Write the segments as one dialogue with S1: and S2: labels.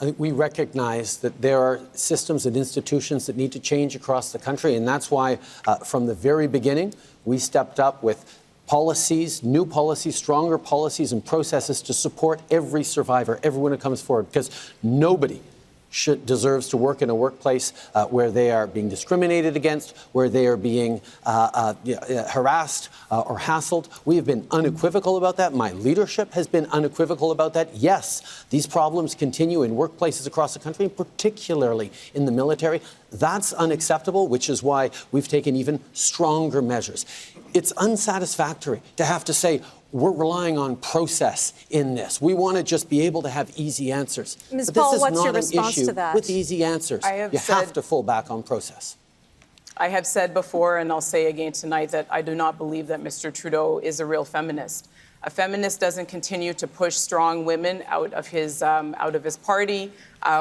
S1: I think we recognize that there are systems and institutions that need to change across the country, and that's why, from the very beginning, we stepped up with policies, new policies, stronger policies and processes to support every survivor, everyone who comes forward, because nobody deserves to work in a workplace where they are being discriminated against, where they are being harassed or hassled. We have been unequivocal about that. My leadership has been unequivocal about that. Yes, these problems continue in workplaces across the country, particularly in the military. That's unacceptable, which is why we've taken even stronger measures. It's unsatisfactory to have to say, we're relying on process in this. We want to just be able to have easy answers.
S2: Ms.
S1: But
S2: Paul,
S1: this is
S2: what's
S1: not
S2: your
S1: an
S2: response
S1: issue
S2: to that?
S1: with easy answers. You have to fall back on process.
S3: I have said before, and I'll say again tonight, that I do not believe that Mr. Trudeau is a real feminist. A feminist doesn't continue to push strong women out of his party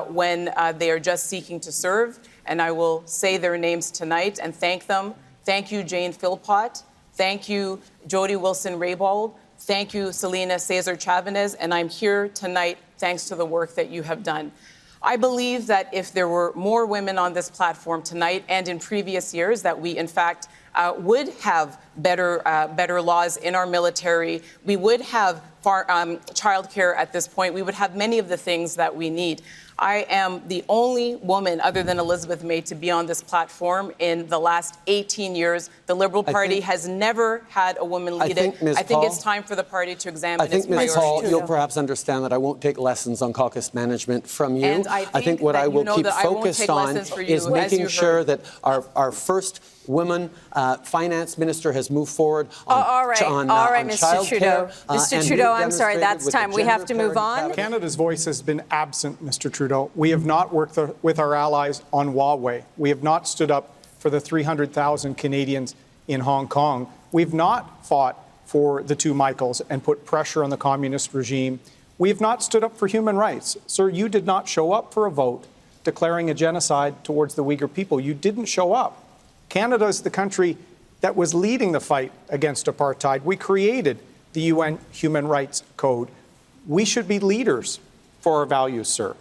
S3: when they are just seeking to serve. And I will say their names tonight and thank them. Thank you, Jane Philpott. Thank you, Jody Wilson-Raybould. Thank you, Selena Cesar-Chavez. And I'm here tonight thanks to the work that you have done. I believe that if there were more women on this platform tonight and in previous years, that we, in fact, would have better laws in our military. We would have childcare at this point. We would have many of the things that we need. I am the only woman, other than Elizabeth May, to be on this platform in the last 18 years. The Liberal Party has never had a woman lead it. I think it's time for the party to examine its priorities.
S1: I think, Ms. Paul, you'll perhaps understand that I won't take lessons on caucus management from you.
S3: And I think what I will keep focused on
S1: is making sure that our first woman finance minister has moved forward on
S2: Mr. Trudeau. Mr. Trudeau, I'm sorry, that's time. We have to move on.
S4: Canada's voice has been absent, Mr. Trudeau. We have not worked with our allies on Huawei. We have not stood up for the 300,000 Canadians in Hong Kong. We've not fought for the two Michaels and put pressure on the communist regime. We have not stood up for human rights. Sir, you did not show up for a vote declaring a genocide towards the Uyghur people. You didn't show up. Canada is the country that was leading the fight against apartheid. We created the UN Human Rights Code. We should be leaders for our values, sir.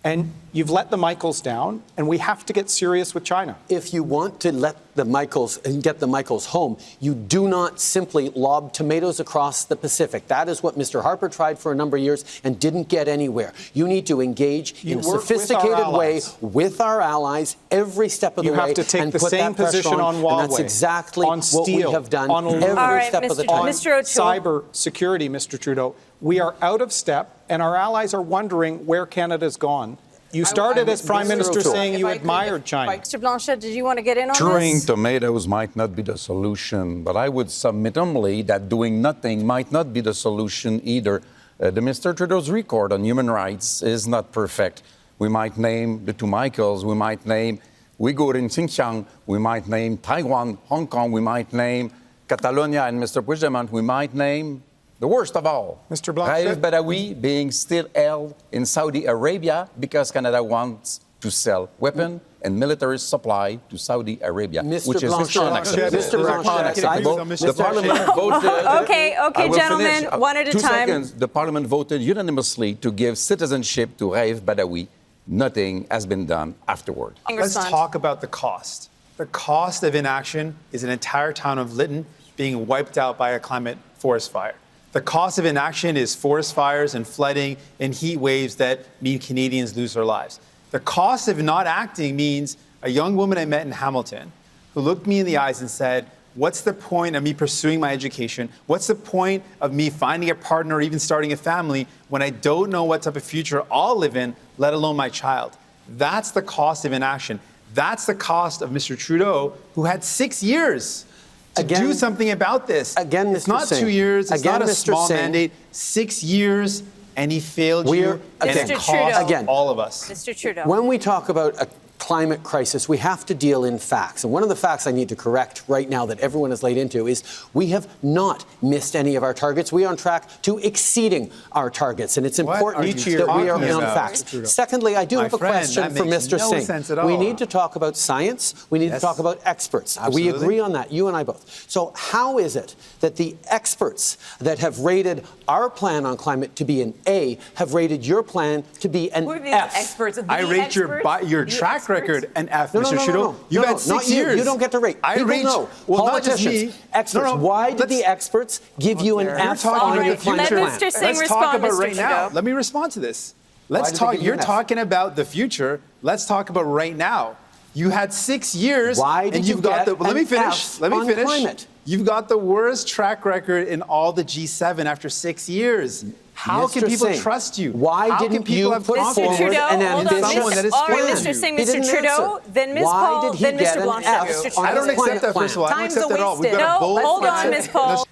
S4: And you've let the Michaels down, and we have to get serious with China.
S1: If you want to let the Michaels and get the Michaels home, you do not simply lob tomatoes across the Pacific. That is what Mr. Harper tried for a number of years and didn't get anywhere. You need to engage in a sophisticated way with our allies every step of the way.
S4: You have to take the same position on Huawei,
S1: and that's exactly
S4: on steel,
S1: what we have done
S4: on
S1: every step of the time.
S4: On cyber security, Mr. Trudeau. We are out of step, and our allies are wondering where Canada's gone. You started as Prime Minister saying you admired China.
S2: Mr. Blanchet, did you want to get in on
S5: Throwing
S2: this?
S5: tomatoes might not be the solution, but I would submit humbly that doing nothing might not be the solution either. The Mr. Trudeau's record on human rights is not perfect. We might name the two Michaels, we might name Uyghur in Xinjiang, we might name Taiwan, Hong Kong, we might name Catalonia and Mr. Puigdemont, we might name the worst of all,
S4: Mr. Blanchet.
S5: Raif Badawi being still held in Saudi Arabia because Canada wants to sell weapons and military supply to Saudi Arabia, which is unacceptable. The Parliament voted.
S2: Okay, gentlemen, one at a time.
S5: 2 seconds. The Parliament voted unanimously to give citizenship to Raif Badawi. Nothing has been done afterward.
S6: Let's talk about the cost. The cost of inaction is an entire town of Lytton being wiped out by a climate forest fire. The cost of inaction is forest fires and flooding and heat waves that mean Canadians lose their lives. The cost of not acting means a young woman I met in Hamilton who looked me in the eyes and said, what's the point of me pursuing my education? What's the point of me finding a partner or even starting a family when I don't know what type of future I'll live in, let alone my child? That's the cost of inaction. That's the cost of Mr. Trudeau, who had 6 years to do something about this. It's not 2 years. It's not a small mandate. 6 years, and he failed you. And it cost all of us.
S2: Mr. Trudeau.
S1: When we talk about a climate crisis, we have to deal in facts. And one of the facts I need to correct right now that everyone is laid into is we have not missed any of our targets. We are on track to exceeding our targets. And it's important that we are on facts. Secondly, I do have a question for Mr. Singh. We need to talk about science. We need to talk about experts.
S6: Absolutely.
S1: We agree on that, you and I both. So how is it that the experts that have rated our plan on climate to be an A have rated your plan to be an F?
S2: Experts.
S6: I rate your track record an F, Mr. Trudeau. You've had 6 years.
S1: You don't get to rate.
S6: I rate.
S1: Know.
S6: Well,
S1: politicians,
S6: not just me.
S1: experts. Why did the experts give you an F on your climate plan?
S2: Let Mr. Singh
S6: Let's talk
S2: respond,
S6: about
S2: Mr.
S6: right now.
S2: Trudeau.
S6: Let me respond to this. Let's talk. You're talking about the future. Let's talk about right now. You had 6 years.
S1: Why did
S6: and
S1: you
S6: you've got
S1: get
S6: the, Let me
S1: an
S6: finish.
S1: F
S6: Let me
S1: on
S6: finish.
S1: climate?
S6: You've got the worst track record in all the G7 after 6 years. How can people
S1: Singh,
S6: trust you?
S1: Why
S6: How
S1: didn't
S6: can people
S1: you
S6: have
S1: put
S6: confidence
S1: forward
S2: Trudeau,
S1: an
S2: hold on,
S1: ambitious
S6: someone that is
S2: all right,
S6: plan?
S2: Mr. Singh,
S1: He
S2: Mr.
S1: didn't
S2: Trudeau,
S1: answer.
S2: then Ms.
S1: Why
S2: Paul,
S1: did he
S2: then
S1: get
S2: Mr.
S1: an
S2: Blanchet.
S1: F
S2: Mr.
S1: on
S2: Trudeau.
S6: I don't
S1: his
S6: accept that,
S1: plan?
S6: first of all. I don't
S2: Time's
S6: accept that at all. We've got a bold
S2: Hold on,
S6: plan.
S2: Ms. Paul.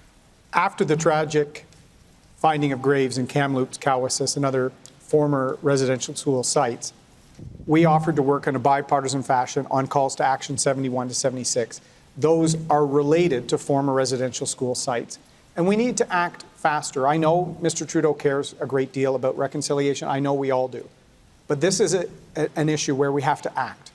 S4: After the tragic finding of graves in Kamloops, Cowessess, and other former residential school sites, we offered to work in a bipartisan fashion on calls to action 71 to 76. Those are related to former residential school sites. And we need to act faster. I know Mr. Trudeau cares a great deal about reconciliation. I know we all do. But this is an issue where we have to act.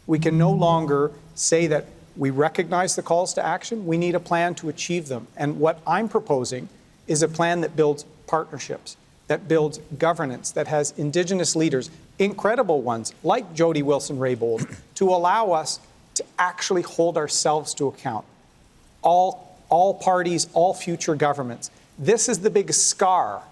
S4: We can no longer say that we recognize the calls to action. We need a plan to achieve them. And what I'm proposing is a plan that builds partnerships, that builds governance, that has Indigenous leaders, incredible ones like Jody Wilson-Raybould, to allow us to actually hold ourselves to account. All parties, all future governments. This is the biggest scar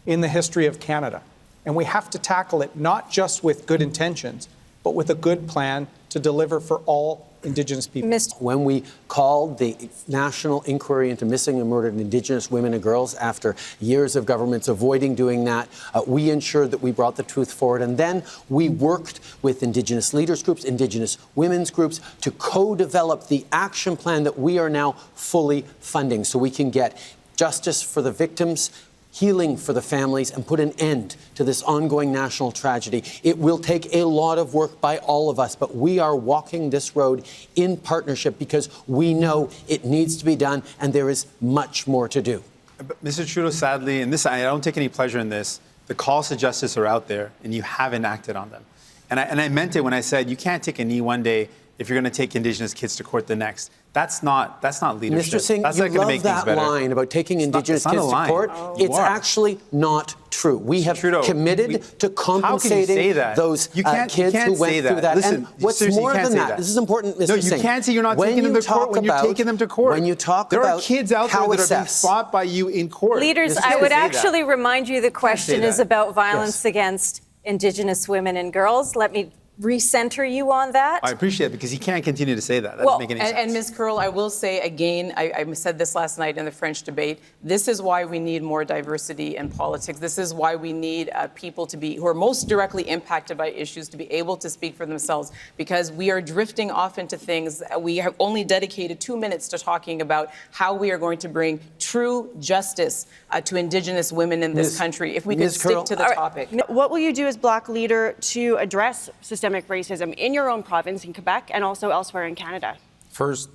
S4: in the history of Canada. And we have to tackle it not just with good intentions, but with a good plan to deliver for all Indigenous people.
S1: When we called the national inquiry into missing and murdered Indigenous women and girls after years of governments avoiding doing that, we ensured that we brought the truth forward. And then we worked with Indigenous leaders groups, Indigenous women's groups to co-develop the action plan that we are now fully funding so we can get justice for the victims, healing for the families, and put an end to this ongoing national tragedy. It will take a lot of work by all of us, but we are walking this road in partnership because we know it needs to be done and there is much more to do.
S6: But Mr. Trudeau, sadly, and this, I don't take any pleasure in this, the calls to justice are out there and you haven't acted on them. And I meant it when I said you can't take a knee one day if you're going to take Indigenous kids to court the next. That's not leadership.
S1: Mr. Singh,
S6: that's
S1: you
S6: not going to make
S1: love
S6: things
S1: that
S6: better.
S1: line about taking Indigenous kids to court. It's actually not true. We have committed to compensating those kids who went through that.
S6: Listen,
S1: and what's more than that, this is important, Mr. Singh.
S6: No, you can't say you're not taking them to court when you're taking them to court.
S1: When you talk
S6: there
S1: about
S6: are kids out there that are being fought by you in court.
S2: Leaders, I would actually remind you the question is about violence against Indigenous women and girls. Let me recenter you on that.
S6: I appreciate it because he can't continue to say that. That doesn't make any sense.
S3: And Ms. Curl, I will say again, I said this last night in the French debate, this is why we need more diversity in politics. This is why we need people to be, who are most directly impacted by issues, to be able to speak for themselves, because we are drifting off into things. We have only dedicated 2 minutes to talking about how we are going to bring true justice to Indigenous women in this country, if we can stick to the topic.
S7: What will you do as Bloc leader to address systemic racism in your own province in Quebec and also elsewhere in Canada?
S5: First,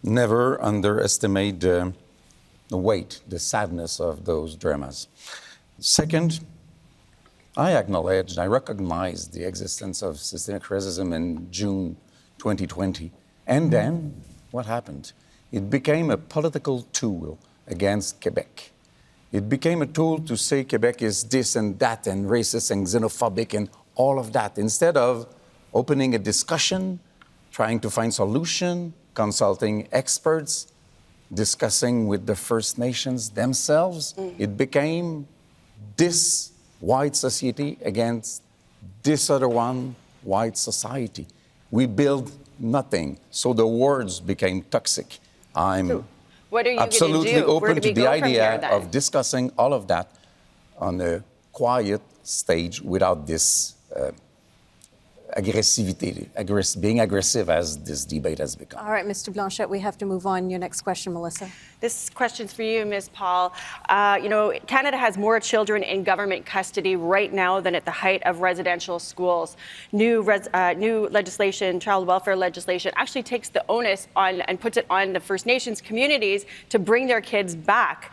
S5: never underestimate the weight, the sadness of those dramas. Second, I recognize the existence of systemic racism in June 2020. And then, what happened? It became a political tool against Quebec. It became a tool to say Quebec is this and that and racist and xenophobic and all of that, instead of opening a discussion, trying to find solution, consulting experts, discussing with the First Nations themselves. It became this white society against this other one, white society. We build nothing, so the words became toxic. I'm absolutely open to the idea of discussing all of that on a quiet stage without this being aggressive as this debate has become.
S2: All right, Mr. Blanchet, we have to move on. Your next question, Melissa.
S7: This question's for you, Ms. Paul. Canada has more children in government custody right now than at the height of residential schools. New legislation, child welfare legislation, actually takes the onus on and puts it on the First Nations communities to bring their kids back,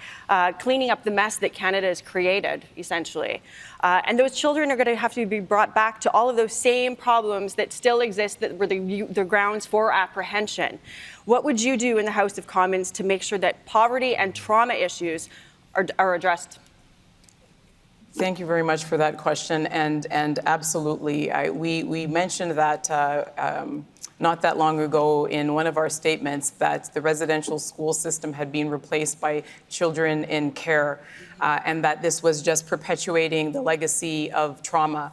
S7: cleaning up the mess that Canada has created, essentially. And those children are going to have to be brought back to all of those same problems that still exist that were the grounds for apprehension. What would you do in the House of Commons to make sure that poverty and trauma issues are addressed?
S3: Thank you very much for that question. And absolutely, we mentioned that not that long ago in one of our statements that the residential school system had been replaced by children in care, and that this was just perpetuating the legacy of trauma.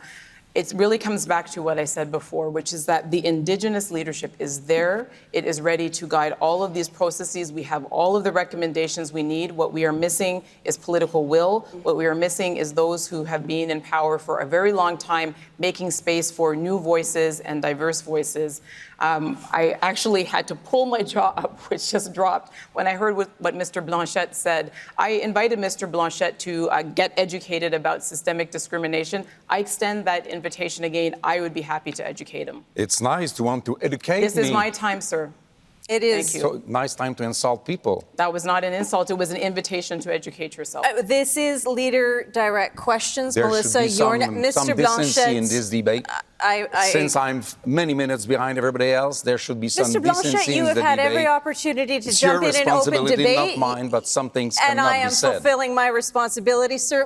S3: It really comes back to what I said before, which is that the Indigenous leadership is there. It is ready to guide all of these processes. We have all of the recommendations we need. What we are missing is political will. What we are missing is those who have been in power for a very long time, making space for new voices and diverse voices. I actually had to pull my jaw up, which just dropped, when I heard what Mr. Blanchet said. I invited Mr. Blanchet to get educated about systemic discrimination. I extend that invitation again. I would be happy to educate him.
S5: It's nice to want to educate
S3: This
S5: me.
S3: is my time, sir.
S2: It is.
S3: Thank you.
S5: So nice time to insult people.
S3: That was not an insult. It was an invitation to educate yourself.
S2: This is leader direct questions.
S5: There
S2: Melissa,
S5: should be some
S2: Mr.
S5: decency in
S2: Blanchet.
S5: this debate. Since I'm many minutes behind everybody else, there should be some
S2: Mr.
S5: decency
S2: Blanchet, you
S5: in
S2: have
S5: the
S2: had
S5: debate.
S2: every opportunity to
S5: It's
S2: jump
S5: your
S2: in an open
S5: responsibility,
S2: debate.
S5: not mine, but some things
S2: And
S5: cannot
S2: I am
S5: be said.
S2: fulfilling my responsibility, sir.